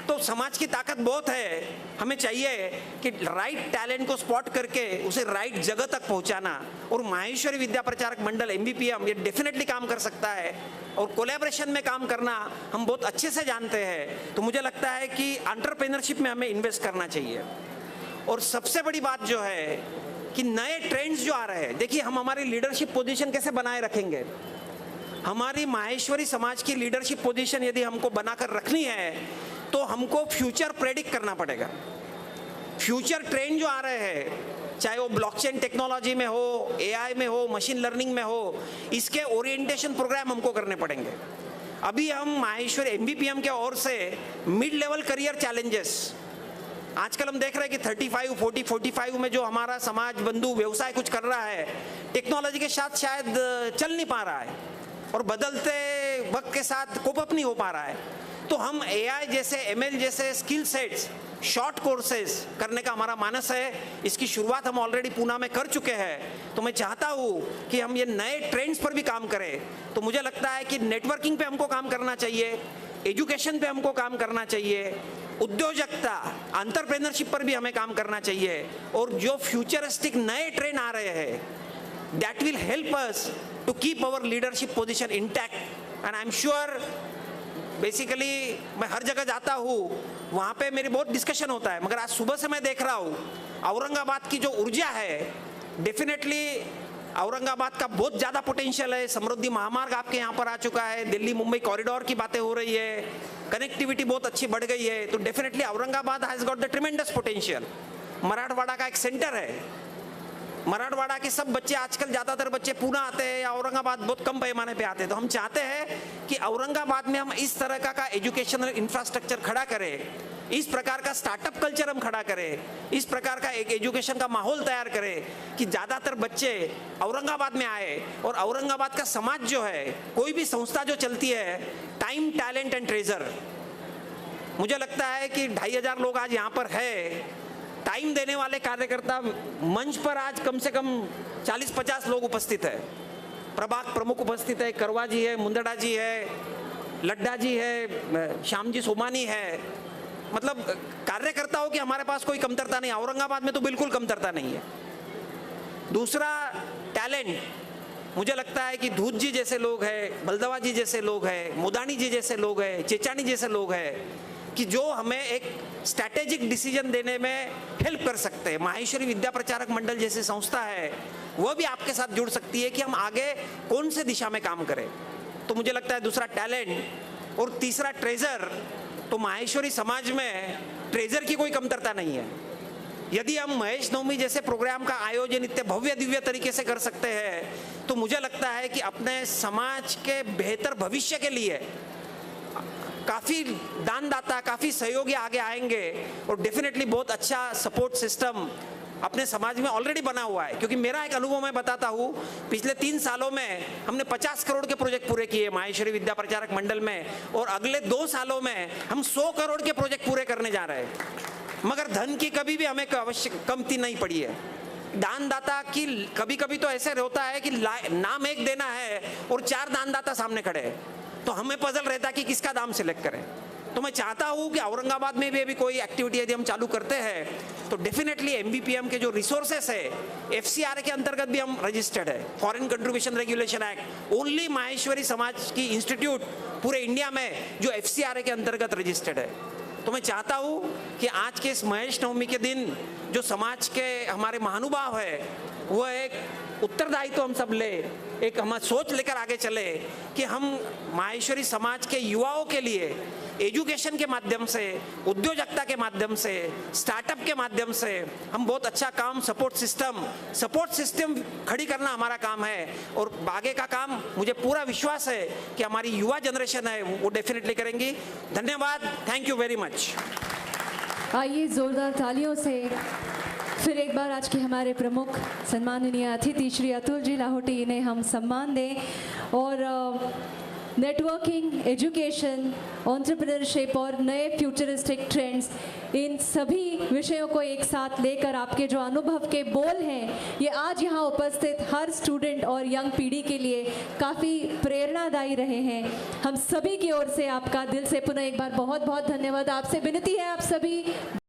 Speaker 3: तो समाज की ताकत बहुत है। हमें चाहिए कि राइट टैलेंट को स्पॉट करके उसे राइट जगह तक पहुंचाना, और माहेश्वरी विद्या प्रचारक मंडल MBPM ये डेफिनेटली काम कर सकता है और कोलैबोरेशन में काम करना हम बहुत अच्छे से जानते हैं। तो मुझे लगता है कि एंटरप्रेन्योरशिप में हमें इन्वेस्ट करना चाहिए। और सबसे बड़ी बात जो है कि नए ट्रेंड्स जो आ रहे हैं, देखिए हम हमारी लीडरशिप पोजीशन कैसे बनाए रखेंगे। हमारी माहेश्वरी समाज की लीडरशिप पोजीशन यदि हमको बनाकर रखनी है तो हमको फ्यूचर प्रेडिक्ट करना पड़ेगा। फ्यूचर ट्रेंड जो आ रहे हैं, चाहे वो ब्लॉकचेन टेक्नोलॉजी में हो, AI में हो, मशीन लर्निंग में हो, इसके ओरिएंटेशन प्रोग्राम हमको करने पड़ेंगे। अभी हम माहेश्वरी MBPM के ओर से मिड लेवल करियर चैलेंजेस, आजकल हम देख रहे हैं कि 35, 40, 45 में जो हमारा समाज बंधु व्यवसाय कुछ कर रहा है, टेक्नोलॉजी के साथ शायद चल नहीं पा रहा है और बदलते वक्त के साथ कोप अप नहीं हो पा रहा है। तो हम AI जैसे, ML जैसे स्किल सेट्स, शॉर्ट कोर्सेज करने का हमारा मानस है। इसकी शुरुआत हम ऑलरेडी पूना में कर चुके हैं। तो मैं चाहता हूँ कि हम ये नए ट्रेंड्स पर भी काम करें। तो मुझे लगता है कि नेटवर्किंग पे हमको काम करना चाहिए, एजुकेशन पे हमको काम करना चाहिए, उद्योजकता, एंटरप्रेन्योरशिप पर भी हमें काम करना चाहिए। और जो फ्यूचरिस्टिक नए ट्रेंड आ रहे हैं, that will help us to keep our leadership position intact. And I am sure, basically मैं हर जगह जाता हूँ, वहाँ पे मेरी बहुत डिस्कशन होता है, मगर आज सुबह से मैं देख रहा हूँ औरंगाबाद की जो ऊर्जा है, डेफिनेटली औरंगाबाद का बहुत ज़्यादा पोटेंशियल है। समृद्धि महामार्ग आपके यहाँ पर आ चुका है, दिल्ली मुंबई कॉरिडोर की बातें हो रही है, कनेक्टिविटी बहुत अच्छी बढ़ गई है, तो definitely Aurangabad has got the tremendous potential. Marathwada का एक सेंटर है, मराठवाड़ा के सब बच्चे आजकल ज़्यादातर बच्चे पूना आते हैं या औरंगाबाद बहुत कम पैमाने पे आते हैं, तो हम चाहते हैं कि औरंगाबाद में हम इस तरह का एजुकेशनल इंफ्रास्ट्रक्चर खड़ा करें, इस प्रकार का स्टार्टअप कल्चर हम खड़ा करें, इस प्रकार का एक एजुकेशन का माहौल तैयार करें कि ज़्यादातर बच्चे औरंगाबाद में आए। और औरंगाबाद का समाज जो है, कोई भी संस्था जो चलती है, टाइम टैलेंट एंड ट्रेजर, मुझे लगता है कि 2500 लोग आज यहाँ पर है। टाइम देने वाले कार्यकर्ता मंच पर आज कम से कम 40-50 लोग उपस्थित है। प्रभाग प्रमुख उपस्थित है, करवा जी है, मुंदड़ा जी है, लड्डा जी है, श्याम जी सोमानी है। मतलब कार्यकर्ताओं की हमारे पास कोई कमतरता नहीं, औरंगाबाद में तो बिल्कुल कमतरता नहीं है। दूसरा टैलेंट, मुझे लगता है कि धूत जी जैसे लोग हैं, बलदवा जी जैसे लोग हैं, मोदानी जी जैसे लोग हैं, चेचानी जैसे लोग हैं कि जो हमें एक स्ट्रैटेजिक डिसीजन देने में हेल्प कर सकते हैं। माहेश्वरी विद्या प्रचारक मंडल जैसी संस्था है, वह भी आपके साथ जुड़ सकती है कि हम आगे कौन से दिशा में काम करें। तो मुझे लगता है दूसरा टैलेंट और तीसरा ट्रेजर, तो माहेश्वरी समाज में ट्रेजर की कोई कमतरता नहीं है। यदि हम महेश नवमी जैसे प्रोग्राम का आयोजन इतने भव्य दिव्य तरीके से कर सकते हैं, तो मुझे लगता है कि अपने समाज के बेहतर भविष्य के लिए काफ़ी दानदाता, काफ़ी सहयोगी आगे आएंगे और डेफिनेटली बहुत अच्छा सपोर्ट सिस्टम अपने समाज में ऑलरेडी बना हुआ है। क्योंकि मेरा एक अनुभव मैं बताता हूँ, पिछले 3 सालों में हमने 50 करोड़ के प्रोजेक्ट पूरे किए माहेश्वरी विद्या प्रचारक मंडल में, और अगले 2 सालों में हम 100 करोड़ के प्रोजेक्ट पूरे करने जा रहे हैं। मगर धन की कभी भी हमें आवश्यक कमती नहीं पड़ी है। दानदाता की कभी कभी तो ऐसे होता है कि नाम एक देना है और 4 दानदाता सामने खड़े हैं, तो हमें पजल रहता है कि किसका दाम सिलेक्ट करें। तो मैं चाहता हूं कि औरंगाबाद में भी अभी कोई एक्टिविटी यदि हम चालू करते हैं, तो डेफिनेटली MBPM के जो रिसोर्सेस है, FCRA के अंतर्गत भी हम रजिस्टर्ड है, foreign contribution regulation act. Only Maheshwari समाज की इंस्टीट्यूट पूरे इंडिया में जो FCRA के अंतर्गत रजिस्टर्ड है। तो मैं चाहता हूं कि आज के इस महेश नवमी के दिन जो समाज के हमारे महानुभाव है, वह एक उत्तरदायित्व हम सब ले, एक हम सोच लेकर आगे चले कि हम माहेश्वरी समाज के युवाओं के लिए एजुकेशन के माध्यम से, उद्योजकता के माध्यम से, स्टार्टअप के माध्यम से हम बहुत अच्छा काम, सपोर्ट सिस्टम खड़ी करना हमारा काम है। और आगे का काम मुझे पूरा विश्वास है कि हमारी युवा जनरेशन है वो डेफिनेटली करेंगी। धन्यवाद, थैंक यू वेरी मच।
Speaker 1: आइए जोरदार तालियों से फिर एक बार आज के हमारे प्रमुख सम्माननीय अतिथि श्री अतुल जी लाहौटी, इन्हें हम सम्मान दें। और नेटवर्किंग, एजुकेशन, एंटरप्रेन्योरशिप और नए फ्यूचरिस्टिक ट्रेंड्स, इन सभी विषयों को एक साथ लेकर आपके जो अनुभव के बोल हैं, ये आज यहाँ उपस्थित हर स्टूडेंट और यंग पीढ़ी के लिए काफ़ी प्रेरणादायी रहे हैं। हम सभी की ओर से आपका दिल से पुनः एक बार बहुत बहुत धन्यवाद। आपसे विनती है आप सभी